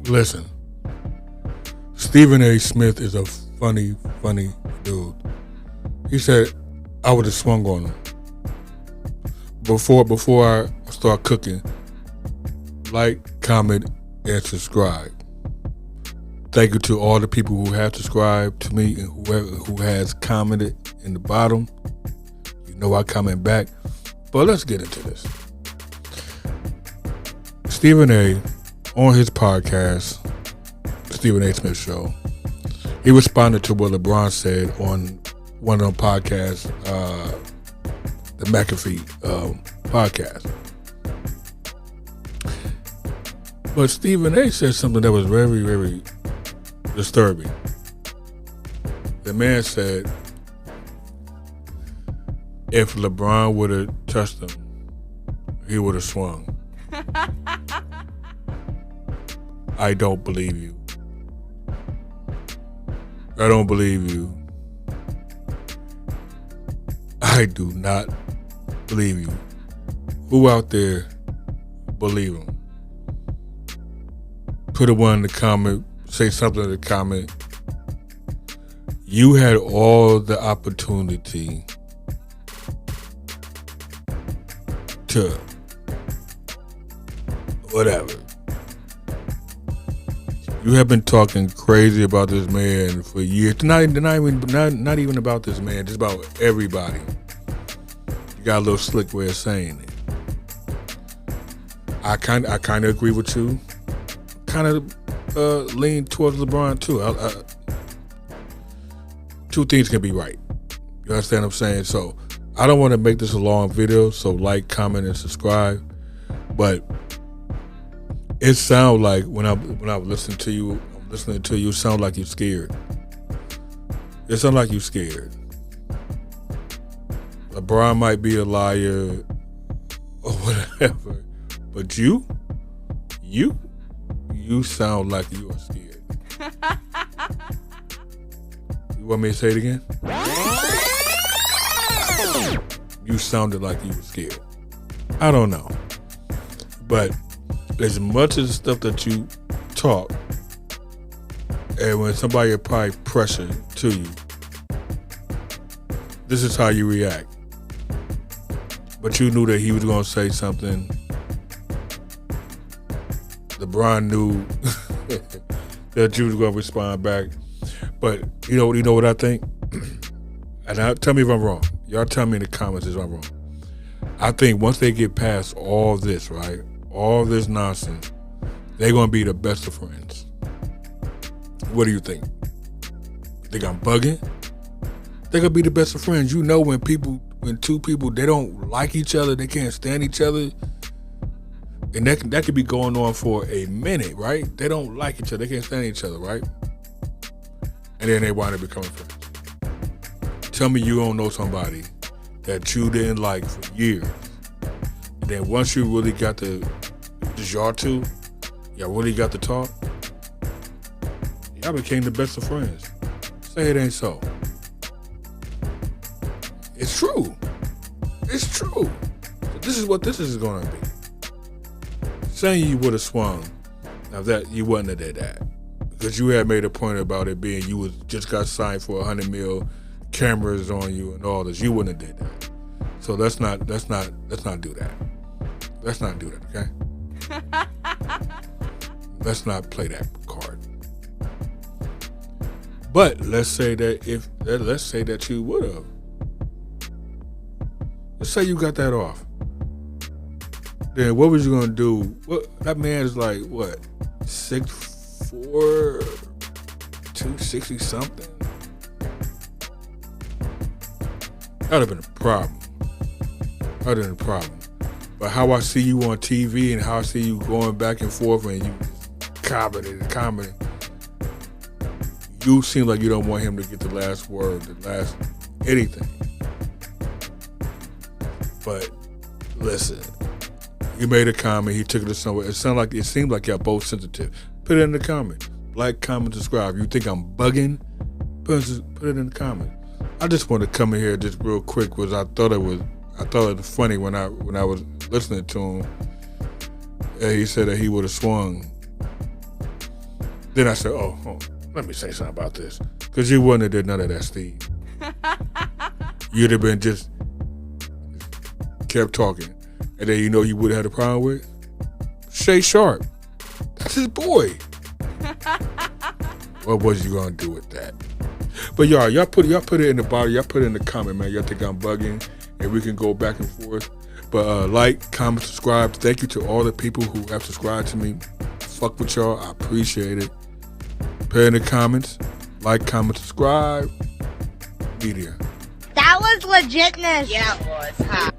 Listen, Stephen A. Smith is a funny dude. He said I would have swung on him. Before I start cooking, like, comment, and subscribe. Thank you to all the people who have subscribed to me and who has commented in the bottom. You know I comment back. But let's get into this. Stephen A. on his podcast, Stephen A. Smith Show, he responded to what Lebron said on one of them podcasts, the McAfee podcast. But Stephen A. said something that was very, very disturbing. The man said, if LeBron would have touched him, he would have swung. I don't believe you. I don't believe you. I do not believe you. Who out there believe him? Put a one in the comment, say something in the comment. You had all the opportunity to whatever. You have been talking crazy about this man for years. Not even about this man, just about everybody. You got a little slick way of saying it. I kind of agree with you. Kind of lean towards LeBron too. Two things can be right. You understand what I'm saying? So I don't want to make this a long video. So like, comment, and subscribe. But it sounds like when I listen to you, it sounds like you're scared. It sounds like you're scared. LeBron might be a liar or whatever, but you sound like you are scared. You want me to say it again? You sounded like you were scared. I don't know, but as much as the stuff that you talk, and when somebody apply pressure to you, this is how you react. But you knew that he was going to say something. LeBron knew that you was going to respond back. But you know what I think? And tell me if I'm wrong. Y'all tell me in the comments if I'm wrong. I think once they get past all this, right? All this nonsense, they're going to be the best of friends. What do you think? You think I'm bugging? They're going to be the best of friends. You know when two people, they don't like each other, they can't stand each other, and that could be going on for a minute, right? They don't like each other, they can't stand each other, right? And then they wind up becoming friends. Tell me you don't know somebody that you didn't like for years. And then once you really got to, just y'all two, y'all really got to talk, y'all became the best of friends. Say it ain't so. It's true. It's true. So this is what this is going to be. Saying you would have swung, now that you wouldn't have did that, because you had made a point about it being you was just got signed for $100 million, cameras on you and all this. You wouldn't have did that. So let's not do that. Let's not do that, okay? Let's not play that card. But let's say that you would have. Let's say you got that off. Then what was you gonna do? What, that man is like what? 6'4", 260 something. That'd have been a problem. That'd have been a problem. But how I see you on TV and how I see you going back and forth and you commenting, you seem like you don't want him to get the last word, the last anything. But listen, you made a comment, he took it to somewhere. It seemed like y'all both sensitive. Put it in the comment. Like, comment, subscribe. You think I'm bugging? Put it in the comment. I just want to come in here just real quick because I thought it was funny when I was listening to him. And he said that he would have swung. Then I said, oh, let me say something about this. Because you wouldn't have did none of that, Steve. You'd have been just kept talking. And then you know you would have had a problem with? Shay Sharp. That's his boy. What was you gonna do with that? But y'all put it in the bottom. Y'all put it in the comment, man. Y'all think I'm bugging, and we can go back and forth. But like, comment, subscribe. Thank you to all the people who have subscribed to me. Fuck with y'all. I appreciate it. Put in the comments. Like, comment, subscribe. Media. That was legitness. Yeah, it was, huh?